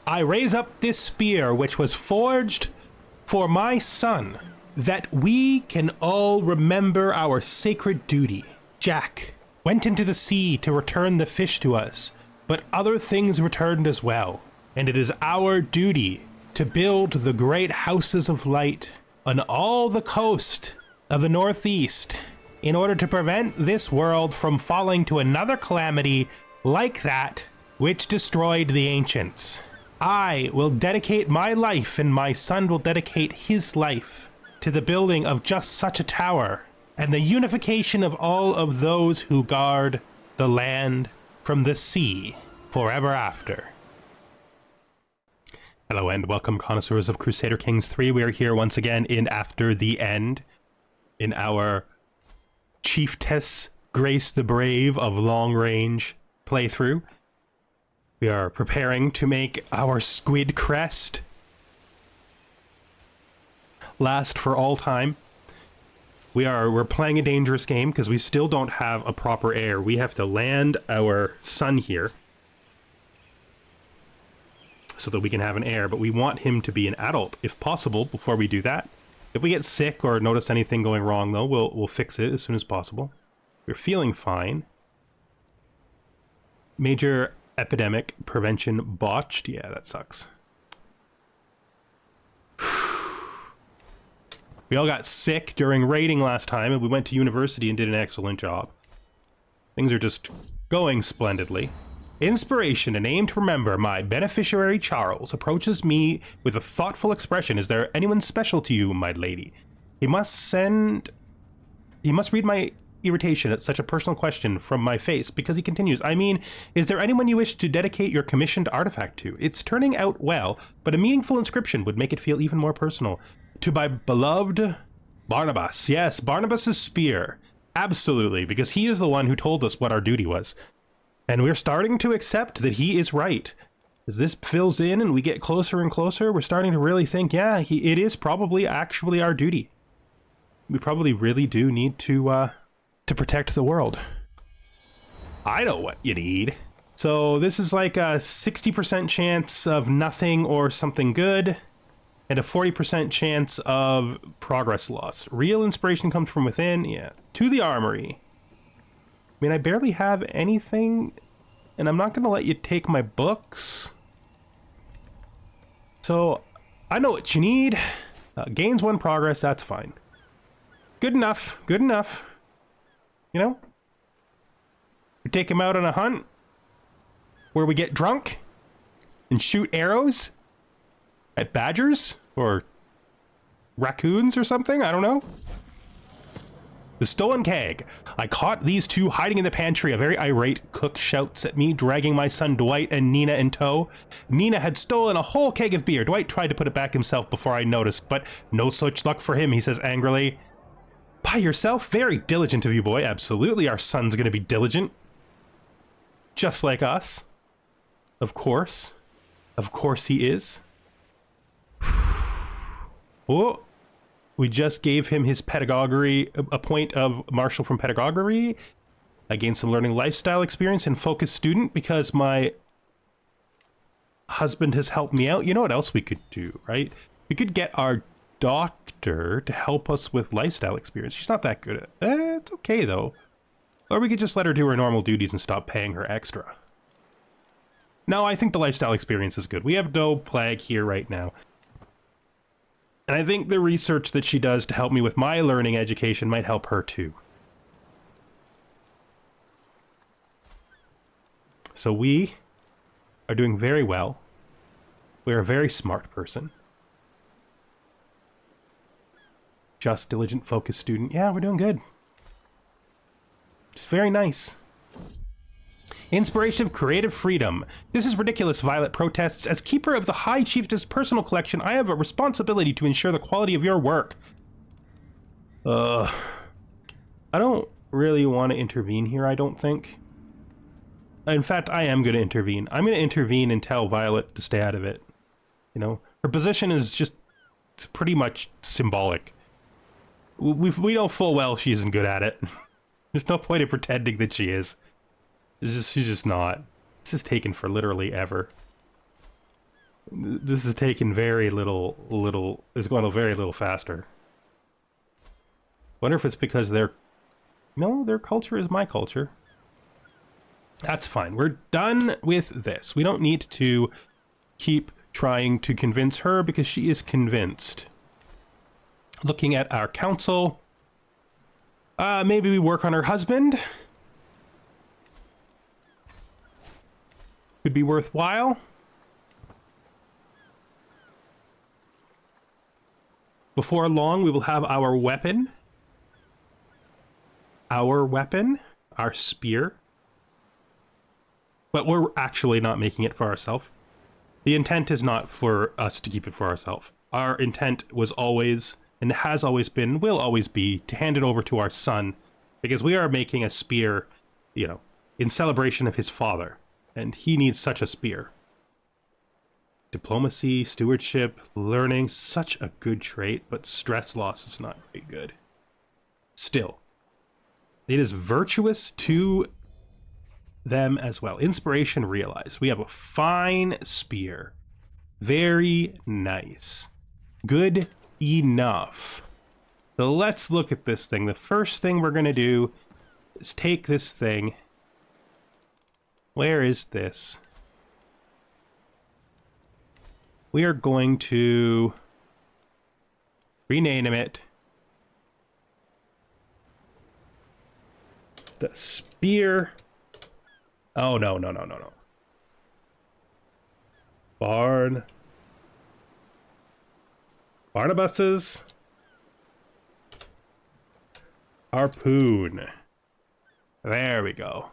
I raise up this spear which was forged for my son, that we can all remember our sacred duty. Jack went into the sea to return the fish to us, but other things returned as well, and it is our duty to build the great houses of light on all the coast of the Northeast in order to prevent this world from falling to another calamity like that which destroyed the ancients. I will dedicate my life, and my son will dedicate his life to the building of just such a tower and the unification of all of those who guard the land from the sea forever after. Hello and welcome, connoisseurs of Crusader Kings 3. We are here once again in After the End in our Chieftess Grace the Brave of long range playthrough. We are preparing to make our squid crest last for all time. We're playing a dangerous game because we still don't have a proper heir. We have to land our son here so that we can have an heir, but we want him to be an adult if possible before we do that. If we get sick or notice anything going wrong though, we'll fix it as soon as possible. We're feeling fine. Major epidemic prevention botched. Yeah, that sucks. We all got sick during raiding last time, and we went to university and did an excellent job. Things are just going splendidly. Inspiration, a name to remember. My beneficiary Charles approaches me with a thoughtful expression. Is there anyone special to you, my lady? He must read my irritation at such a personal question from my face, because he continues, I mean, is there anyone you wish to dedicate your commissioned artifact to? It's turning out well, but a meaningful inscription would make it feel even more personal. To my beloved Barnabas. Yes, Barnabas's spear. Absolutely, because he is the one who told us what our duty was. And we're starting to accept that he is right. As this fills in and we get closer and closer, we're starting to really think, yeah, it is probably actually our duty. We probably really do need to protect the world. I know what you need. So this is like a 60% chance of nothing or something good, and a 40% chance of progress lost. Real inspiration comes from within. Yeah. To the armory. I mean, I barely have anything, and I'm not going to let you take my books. So I know what you need. Gains 1 progress, that's fine. Good enough. Good enough. You know? We take him out on a hunt where we get drunk and shoot arrows at badgers or raccoons or something. I don't know. The stolen keg. I caught these two hiding in the pantry. A very irate cook shouts at me, dragging my son Dwight and Nina in tow. Nina had stolen a whole keg of beer. Dwight tried to put it back himself before I noticed, but no such luck for him, he says angrily. By yourself? Very diligent of you, boy. Absolutely, our son's gonna be diligent. Just like us. Of course. Of course he is. Oh, we just gave him his pedagogy, a point of Marshall from pedagogy. I gained some learning lifestyle experience and focus student because my husband has helped me out. You know what else we could do, right? We could get our doctor to help us with lifestyle experience. She's not that good at it. It's okay though. Or we could just let her do her normal duties and stop paying her extra. No, I think the lifestyle experience is good. We have no plague here right now. And I think the research that she does to help me with my learning education might help her too. So we are doing very well. We're a very smart person. Just diligent focus student. Yeah, we're doing good. It's very nice. Inspiration of creative freedom. This is ridiculous, Violet protests. As keeper of the High Chieftess personal collection, I have a responsibility to ensure the quality of your work. I don't really want to intervene here, I don't think. In fact, I am going to intervene. I'm going to intervene and tell Violet to stay out of it. You know, her position is just, it's pretty much symbolic. We know full well she isn't good at it. There's no point in pretending that she is. She's just not. This is taken for literally ever. This is taking very little, it's going very little faster. Wonder if it's because no, their culture is my culture. That's fine. We're done with this. We don't need to keep trying to convince her because she is convinced. Looking at our council. Maybe we work on her husband. Could be worthwhile. Before long, we will have our weapon. Our spear. But we're actually not making it for ourselves. The intent is not for us to keep it for ourselves. Our intent was always, and has always been, will always be, to hand it over to our son. Because we are making a spear, you know, in celebration of his father. And he needs such a spear. Diplomacy, stewardship, learning, such a good trait, but stress loss is not very good. Still, it is virtuous to them as well. Inspiration, realize. We have a fine spear. Very nice. Good enough. So let's look at this thing. The first thing we're going to do is take this thing. Where is this? We are going to rename it the spear. Oh, no. Barnabas's harpoon. There we go.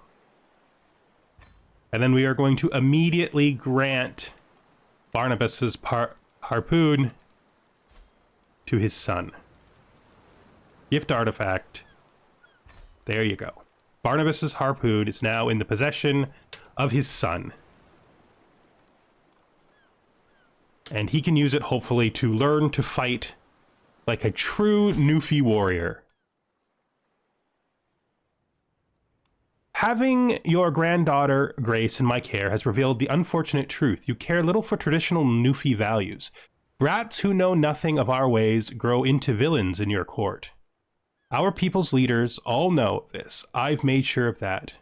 And then we are going to immediately grant Barnabas's harpoon to his son. Gift artifact. There you go. Barnabas's harpoon is now in the possession of his son. And he can use it, hopefully, to learn to fight like a true Newfee warrior. Having your granddaughter, Grace, in my care has revealed the unfortunate truth. You care little for traditional Newfee values. Brats who know nothing of our ways grow into villains in your court. Our people's leaders all know this. I've made sure of that.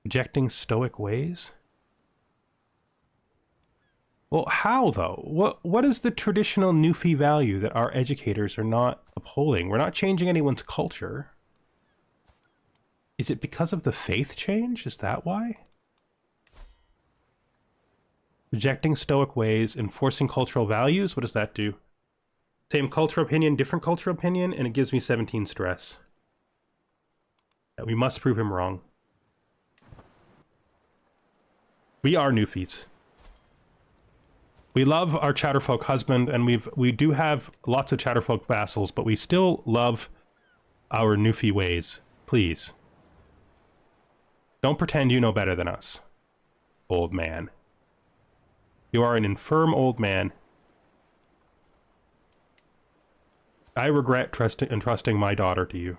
Rejecting stoic ways? Well, how though? What is the traditional Newfee value that our educators are not upholding? We're not changing anyone's culture. Is it because of the faith change? Is that why? Rejecting stoic ways, enforcing cultural values? What does that do? Same cultural opinion, different cultural opinion, and it gives me 17 stress. Yeah, we must prove him wrong. We are Newfees. We love our Chatterfolk husband, and we do have lots of Chatterfolk vassals, but we still love our Newfee ways. Please. Don't pretend you know better than us, old man. You are an infirm old man. I regret entrusting my daughter to you.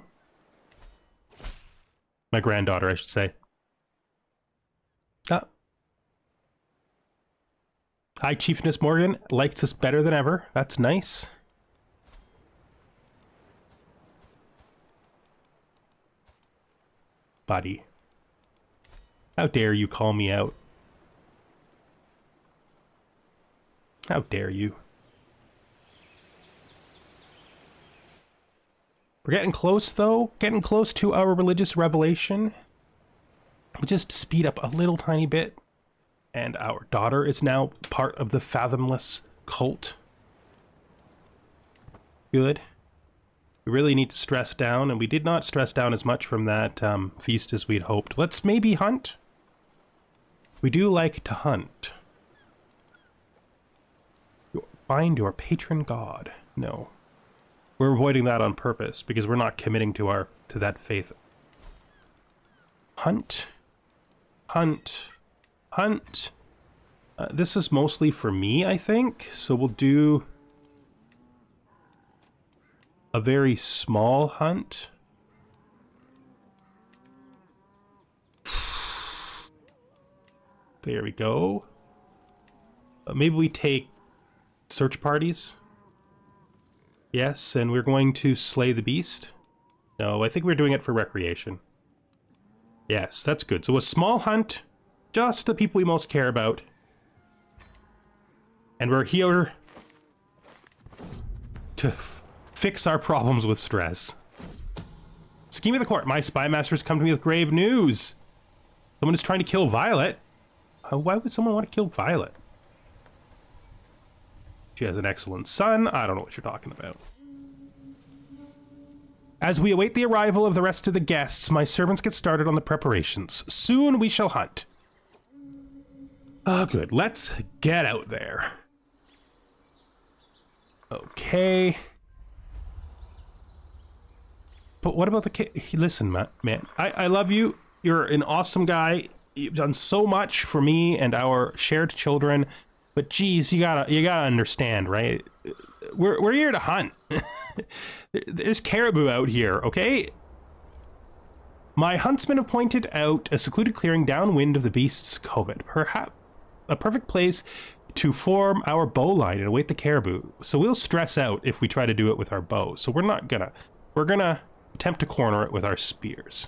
My granddaughter, I should say. Hi, Chieftess Morgan likes us better than ever. That's nice. Buddy. How dare you call me out? How dare you? We're getting close, though. Getting close to our religious revelation. We'll just speed up a little tiny bit. And our daughter is now part of the Fathomless cult. Good. We really need to stress down, and we did not stress down as much from that feast as we'd hoped. Let's maybe hunt. We do like to hunt. Find your patron god. No. We're avoiding that on purpose because we're not committing to that faith. Hunt. Hunt. Hunt. This is mostly for me, I think. So we'll do a very small hunt. There we go. Maybe we take search parties. Yes, and we're going to slay the beast. No, I think we're doing it for recreation. Yes, that's good. So a small hunt, just the people we most care about. And we're here to fix our problems with stress. Scheme of the court. My spy masters come to me with grave news. Someone is trying to kill Violet. Why would someone want to kill Violet? She has an excellent son. I don't know what you're talking about. As we await the arrival of the rest of the guests, my servants get started on the preparations. Soon we shall hunt. Oh, good. Let's get out there. Okay. But what about the kid? Listen, man, I love you. You're an awesome guy. You've done so much for me and our shared children. But geez, you gotta understand, right? We're here to hunt. There's caribou out here, okay? My huntsmen have pointed out a secluded clearing downwind of the beast's covert, perhaps a perfect place to form our bow line and await the caribou. So we'll stress out if we try to do it with our bow. So we're gonna attempt to corner it with our spears.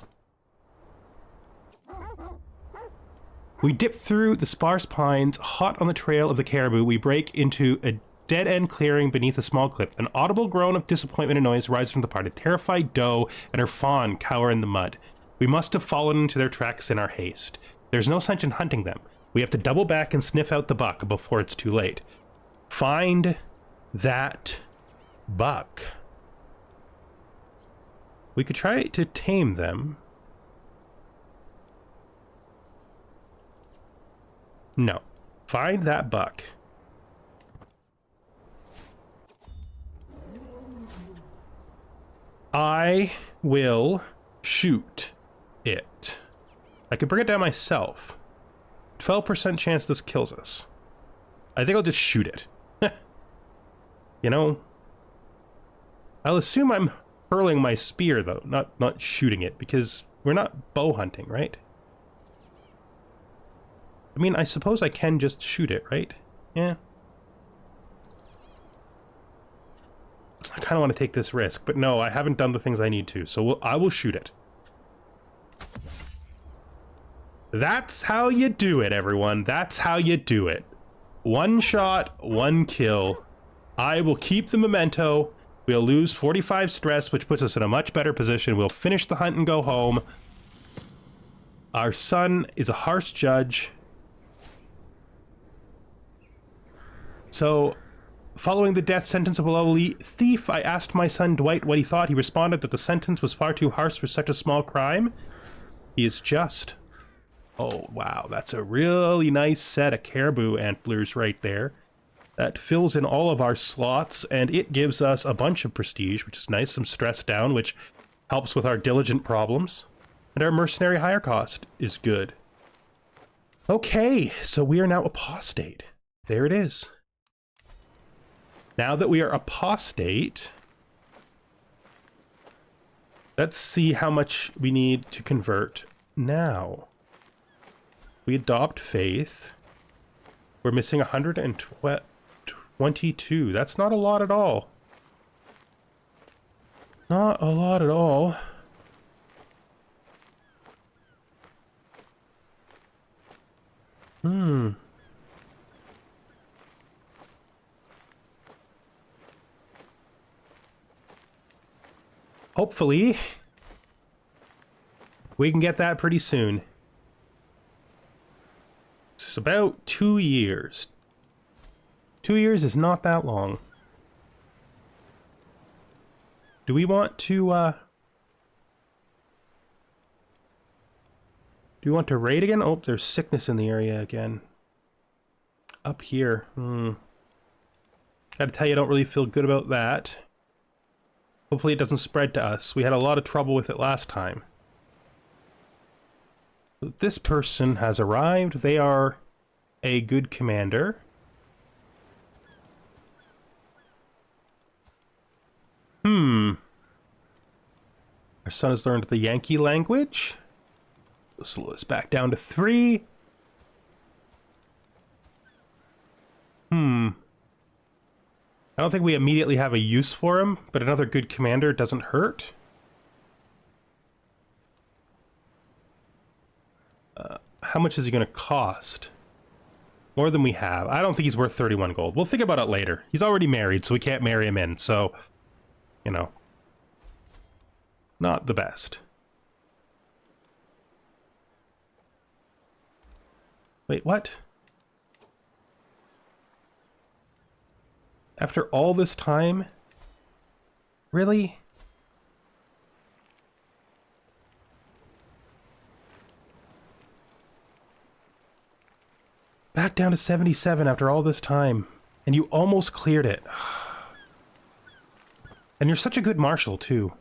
We dip through the sparse pines, hot on the trail of the caribou. We break into a dead-end clearing beneath a small cliff. An audible groan of disappointment and noise rises from the party. A terrified doe and her fawn cower in the mud. We must have fallen into their tracks in our haste. There's no sense in hunting them. We have to double back and sniff out the buck before it's too late. Find that buck. We could try to tame them. No. Find that buck. I will shoot it. I could bring it down myself. 12% chance this kills us. I think I'll just shoot it. You know? I'll assume I'm hurling my spear, though, not shooting it, because we're not bow hunting, right? I mean, I suppose I can just shoot it, right? Yeah. I kind of want to take this risk, but no, I haven't done the things I need to, so I will shoot it. That's how you do it, everyone. That's how you do it. One shot, one kill. I will keep the memento. We'll lose 45 stress, which puts us in a much better position. We'll finish the hunt and go home. Our son is a harsh judge. So, following the death sentence of a lowly thief, I asked my son Dwight what he thought. He responded that the sentence was far too harsh for such a small crime. He is just. Oh, wow. That's a really nice set of caribou antlers right there. That fills in all of our slots, and it gives us a bunch of prestige, which is nice. Some stress down, which helps with our diligent problems. And our mercenary hire cost is good. Okay, so we are now apostate. There it is. Now that we are apostate, let's see how much we need to convert now. We adopt faith. We're missing 122. That's not a lot at all. Not a lot at all. Hopefully, we can get that pretty soon. It's about 2 years. 2 years is not that long. Do we want to, do we want to raid again? Oh, there's sickness in the area again. Up here. Gotta tell you, I don't really feel good about that. Hopefully it doesn't spread to us. We had a lot of trouble with it last time. So this person has arrived. They are a good commander. Our son has learned the Yankee language. We'll slow this back down to 3. I don't think we immediately have a use for him, but another good commander doesn't hurt. How much is he going to cost? More than we have. I don't think he's worth 31 gold. We'll think about it later. He's already married, so we can't marry him in, so, you know, not the best. Wait, what? After all this time? Really? Back down to 77 after all this time. And you almost cleared it. And you're such a good marshal, too.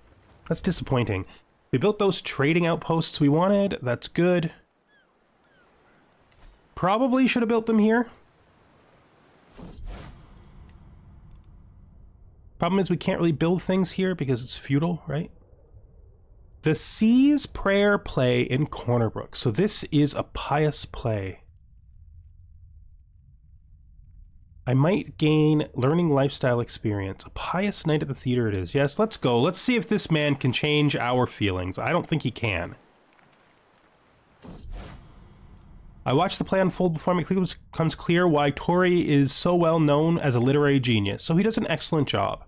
That's disappointing. We built those trading outposts we wanted. That's good. Probably should have built them here. Problem is we can't really build things here because it's feudal, right? The Sea's Prayer play in Cornerbrook. So this is a pious play. I might gain learning lifestyle experience. A pious night at the theater it is. Yes, let's go. Let's see if this man can change our feelings. I don't think he can. I watched the play unfold before me. It becomes clear why Tori is so well known as a literary genius. So he does an excellent job.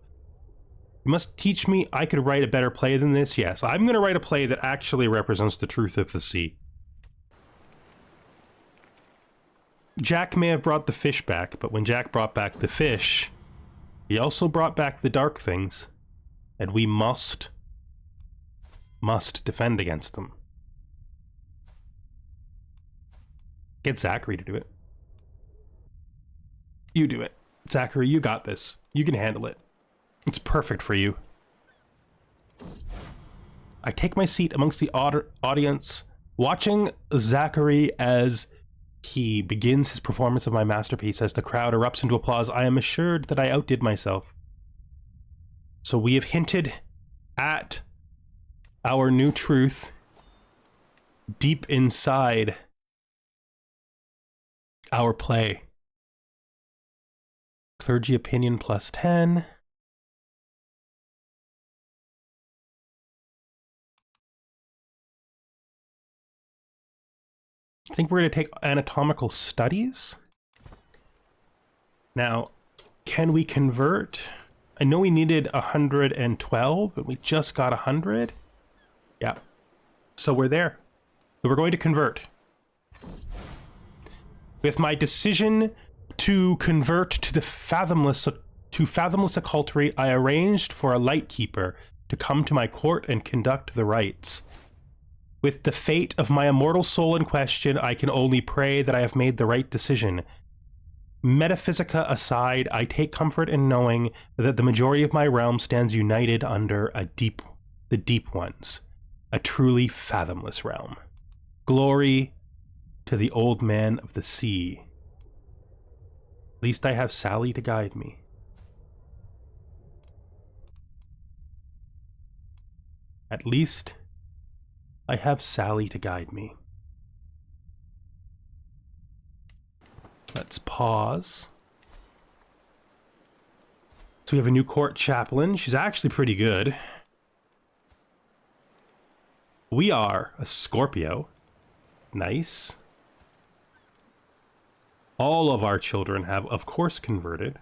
You must teach me I could write a better play than this. Yes, I'm going to write a play that actually represents the truth of the sea. Jack may have brought the fish back, but when Jack brought back the fish, he also brought back the dark things, and we must defend against them. Get Zachary to do it. You do it. Zachary, you got this. You can handle it. It's perfect for you. I take my seat amongst the audience, watching Zachary as he begins his performance of my masterpiece. As the crowd erupts into applause, I am assured that I outdid myself. So we have hinted at our new truth deep inside our play. Clergy opinion plus 10. I think we're going to take anatomical studies. Now, can we convert? I know we needed 112, but we just got 100. Yeah. So we're there. So we're going to convert. With my decision to convert to the Fathomless occultry, I arranged for a lightkeeper to come to my court and conduct the rites. With the fate of my immortal soul in question, I can only pray that I have made the right decision. Metaphysica aside, I take comfort in knowing that the majority of my realm stands united under the deep ones, a truly fathomless realm. Glory to the old man of the sea. At least I have Sally to guide me. At least I have Sally to guide me. Let's pause. So we have a new court chaplain. She's actually pretty good. We are a Scorpio. Nice. All of our children have, of course, converted.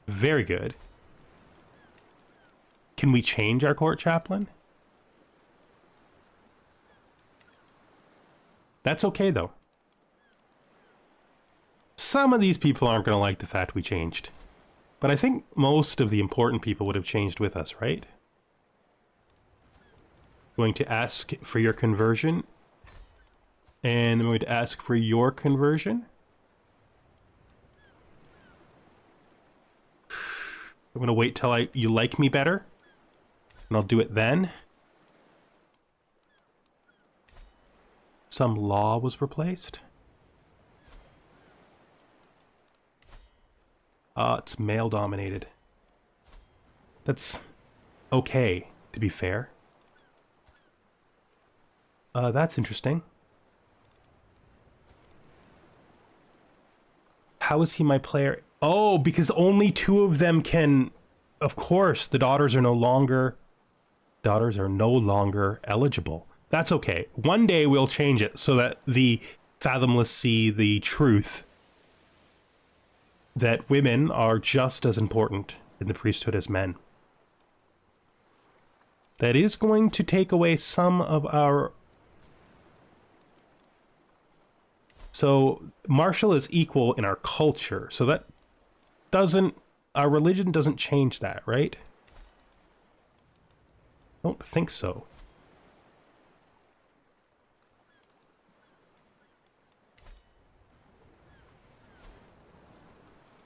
Very good. Can we change our court chaplain? That's okay, though. Some of these people aren't going to like the fact we changed. But I think most of the important people would have changed with us, right? Going to ask for your conversion. And I'm going to ask for your conversion. I'm going to wait till you like me better. And I'll do it then. Some law was replaced. It's male dominated. That's okay, to be fair. That's interesting. How is he my player? Oh, because only 2 of them can... Of course, the daughters are no longer eligible. That's okay. One day we'll change it so that the Fathomless see the truth that women are just as important in the priesthood as men. That is going to take away some of our... So, martial is equal in our culture, so that doesn't... Our religion doesn't change that, right? I don't think so.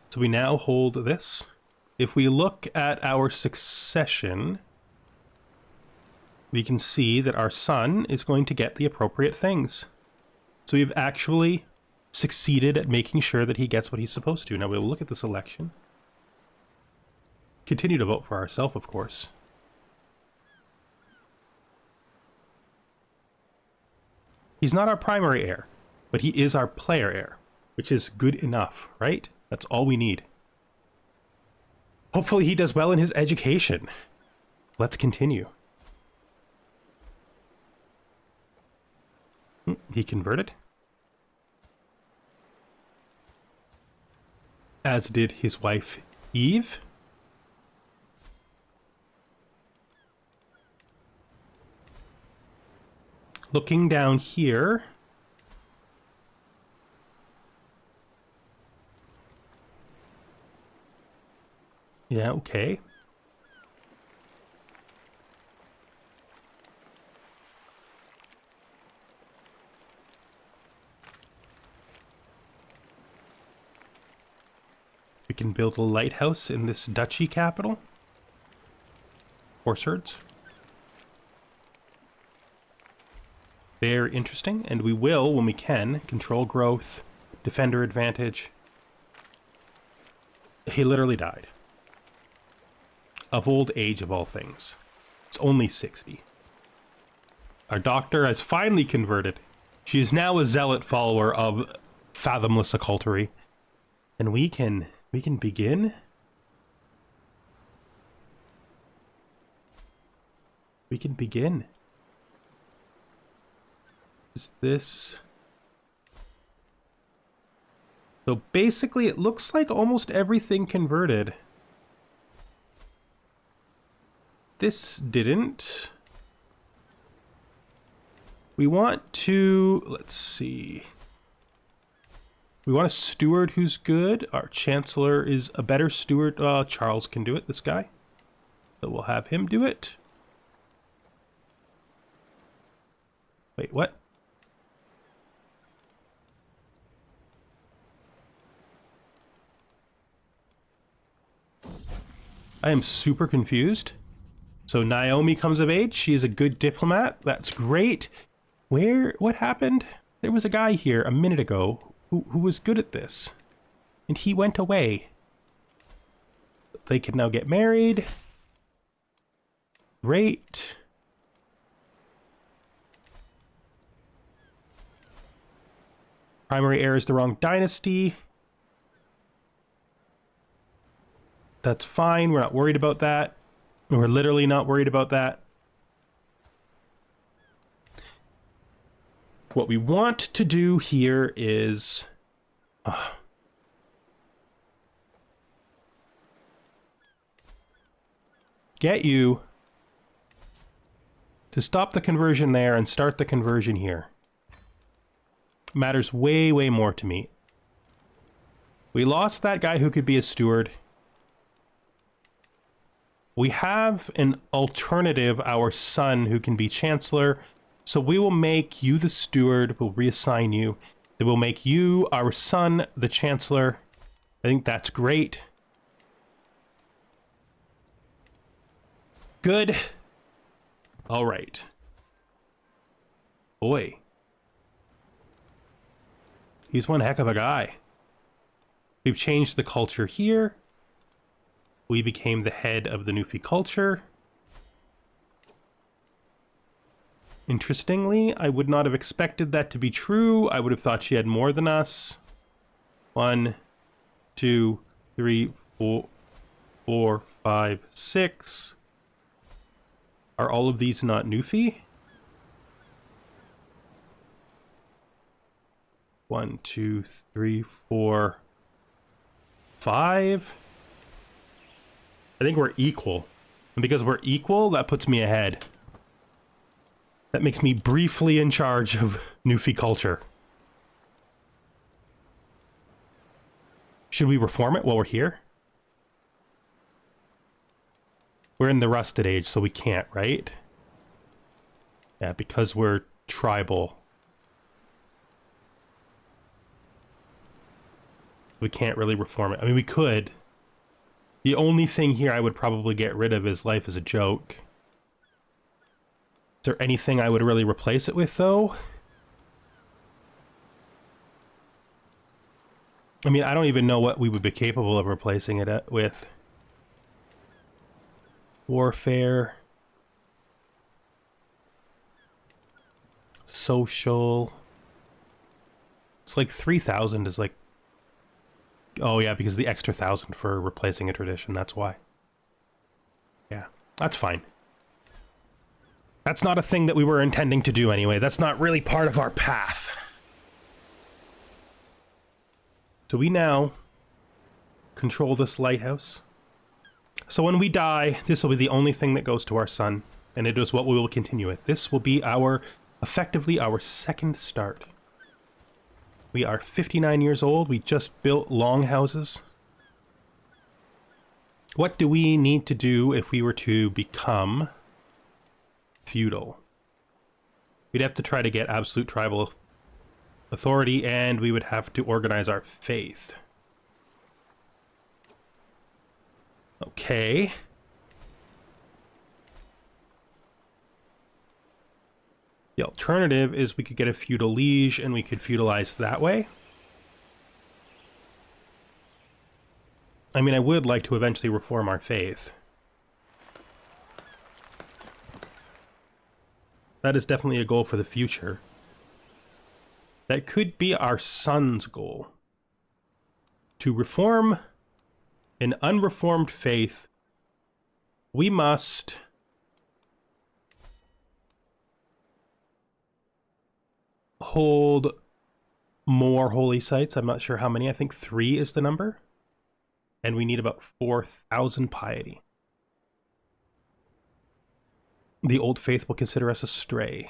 So we now hold this. If we look at our succession, we can see that our son is going to get the appropriate things. So we've actually succeeded at making sure that he gets what he's supposed to. Now we'll look at this election. Continue to vote for ourselves, of course. He's not our primary heir, but he is our player heir, which is good enough, right? That's all we need. Hopefully he does well in his education. Let's continue. He converted. As did his wife, Eve. Looking down here... Yeah, okay. We can build a lighthouse in this duchy capital. Horse herds. Very interesting, and we will, when we can, control growth, defender advantage. He literally died. Of old age, of all things. It's only 60. Our doctor has finally converted. She is now a zealot follower of Fathomless occultery. And we can begin? We can begin. Is this... So basically it looks like almost everything converted. This didn't. We want to, let's see. We want a steward who's good. Our chancellor is a better steward. Charles can do it, this guy. So we'll have him do it. Wait, what? I am super confused. So Naomi comes of age. She is a good diplomat. That's great. What happened? There was a guy here a minute ago who was good at this. And he went away. They can now get married. Great. Primary heir is the wrong dynasty. That's fine. We're not worried about that. We're literally not worried about that. What we want to do here is... get you to stop the conversion there and start the conversion here. Matters way, way more to me. We lost that guy who could be a steward. We have an alternative, our son, who can be chancellor. So we will make you the steward. We'll reassign you. Then we'll make you, our son, the chancellor. I think that's great. Good. All right. Boy. He's one heck of a guy. We've changed the culture here. We became the head of the Newfee culture. Interestingly, I would not have expected that to be true. I would have thought she had more than us. 1, 2, 3, 4, 5, 6. Are all of these not Newfee? 1, 2, 3, 4, 5. I think we're equal. And because we're equal, that puts me ahead. That makes me briefly in charge of Newfee culture. Should we reform it while we're here? We're in the rusted age, so we can't, right? Yeah, because we're tribal. We can't really reform it. I mean, we could. The only thing here I would probably get rid of is Life is a Joke. Is there anything I would really replace it with, though? I mean, I don't even know what we would be capable of replacing it with. Warfare. Social. It's like 3,000 is like... Oh yeah, because the extra 1,000 for replacing a tradition, that's why. Yeah, that's fine. That's not a thing that we were intending to do anyway. That's not really part of our path. Do we now control this lighthouse? So when we die, this will be the only thing that goes to our son, and it is what we will continue with. This will be our, effectively our second start. We are 59 years old. We just built longhouses. What do we need to do if we were to become feudal? We'd have to try to get absolute tribal authority, and we would have to organize our faith. Okay. The alternative is we could get a feudal liege and we could feudalize that way. I mean, I would like to eventually reform our faith. That is definitely a goal for the future. That could be our son's goal. To reform an unreformed faith, we must hold more holy sites. I'm not sure how many. I think 3 is the number. And we need about 4,000 piety. The old faith will consider us a stray.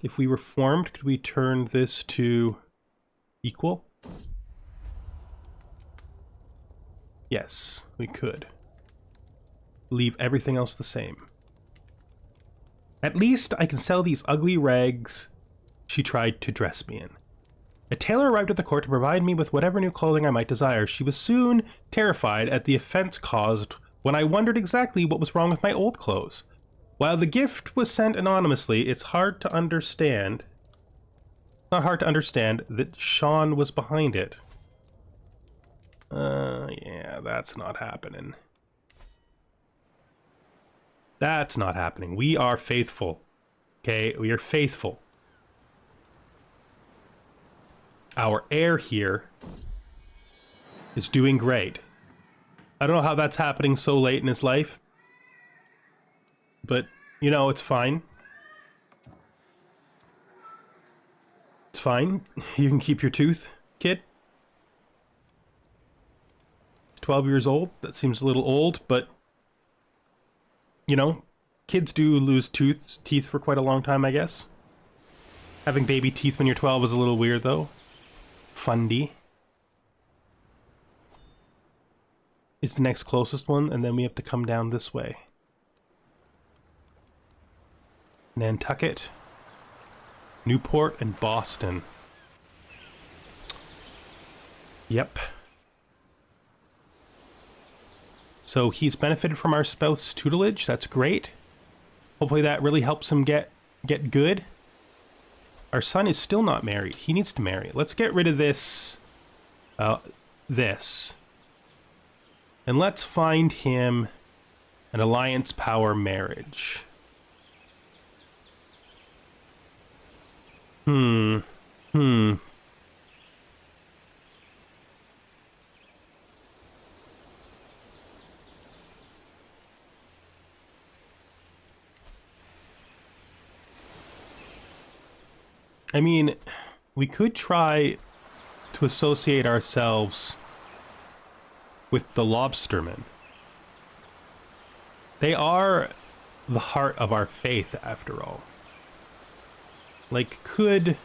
If we reformed, could we turn this to equal? Yes, we could. Leave everything else the same. At least I can sell these ugly rags she tried to dress me in. A tailor arrived at the court to provide me with whatever new clothing I might desire. She was soon terrified at the offense caused when I wondered exactly what was wrong with my old clothes. While the gift was sent anonymously, it's hard to understand. Not hard to understand that Sean was behind it. Yeah, that's not happening. That's not happening. We are faithful. Okay, we are faithful. Our heir here is doing great. I don't know how that's happening so late in his life. But, you know, it's fine. It's fine. You can keep your tooth, kid. 12 years old. That seems a little old, but... You know, kids do lose teeth for quite a long time, I guess. Having baby teeth when you're 12 is a little weird, though. Fundy is the next closest one, and then we have to come down this way. Nantucket, Newport, and Boston. Yep. So he's benefited from our spouse's tutelage. That's great. Hopefully that really helps him get good. Our son is still not married. He needs to marry. Let's get rid of this. This. And let's find him an alliance power marriage. Hmm. I mean, we could try to associate ourselves with the lobstermen. They are the heart of our faith, after all. Like, could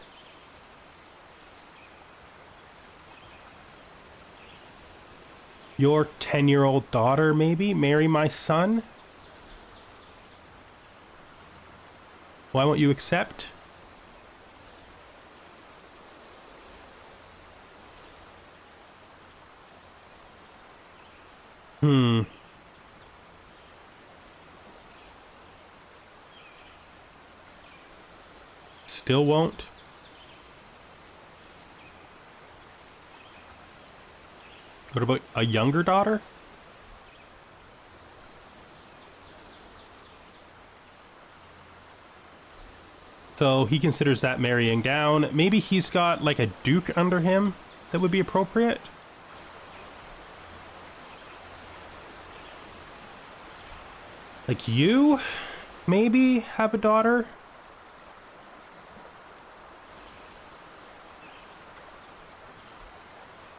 your 10-year-old daughter maybe marry my son? Why won't you accept? Hmm. Still won't? What about a younger daughter? So he considers that marrying down. Maybe he's got like a duke under him that would be appropriate? Like you? Maybe have a daughter?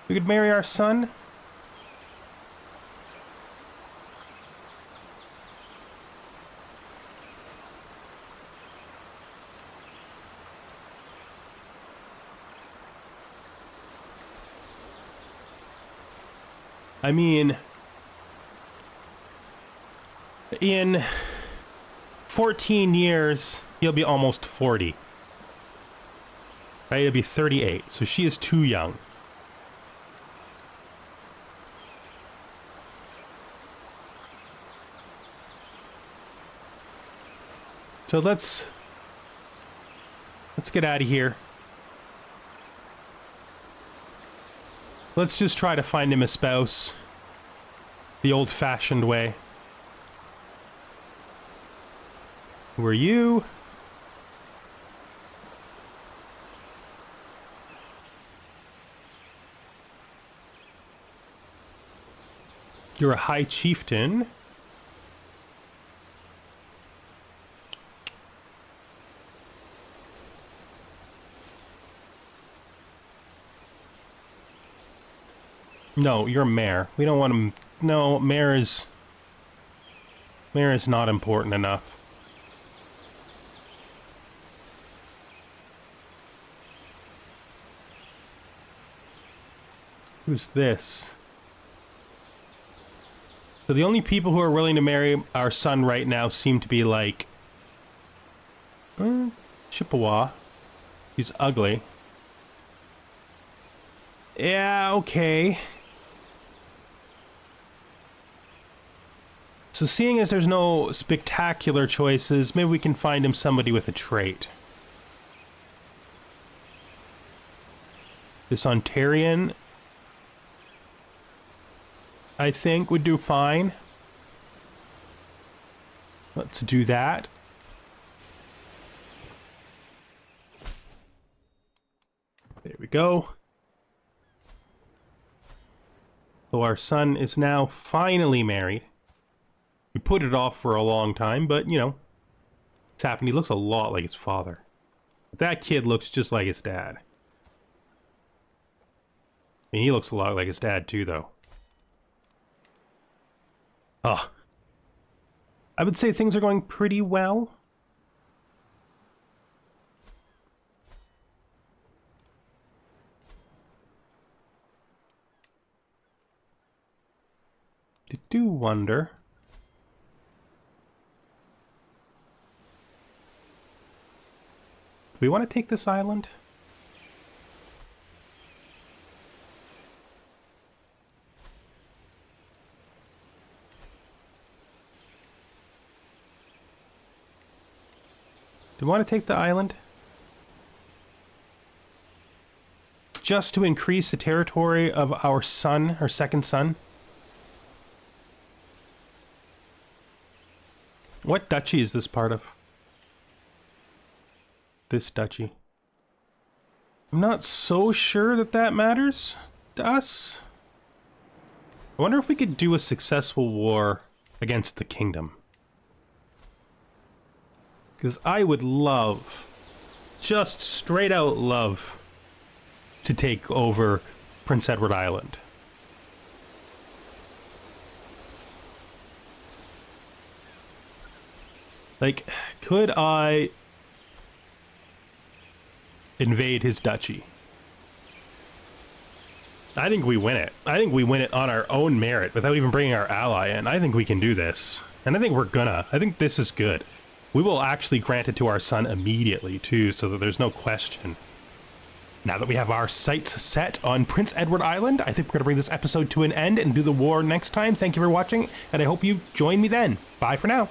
We could marry our son? I mean, in 14 years, he'll be almost 40. Right? He'll be 38, so she is too young. So let's get out of here. Let's just try to find him a spouse. The old-fashioned way. Who are you? You're a high chieftain. No, you're a mayor. We don't want him. No, mayor is not important enough. Who's this? So the only people who are willing to marry our son right now seem to be like Chippewa. He's ugly. Yeah, okay. So seeing as there's no spectacular choices, maybe we can find him somebody with a trait. This Ontarian, I think, would do fine. Let's do that. There we go. So our son is now finally married. We put it off for a long time, but, you know, it's happened. He looks a lot like his father. That kid looks just like his dad. I mean, he looks a lot like his dad, too, though. Oh. I would say things are going pretty well. I do wonder. Do we want to take this island? Do we want to take the island? Just to increase the territory of our son, our second son? What duchy is this part of? This duchy. I'm not so sure that that matters to us. I wonder if we could do a successful war against the kingdom. Because I would love, just straight out love, to take over Prince Edward Island. Like, could I invade his duchy? I think we win it. I think we win it on our own merit without even bringing our ally in. I think we can do this. And I think we're gonna. I think this is good. We will actually grant it to our son immediately, too, so that there's no question. Now that we have our sights set on Prince Edward Island, I think we're going to bring this episode to an end and do the war next time. Thank you for watching, and I hope you join me then. Bye for now.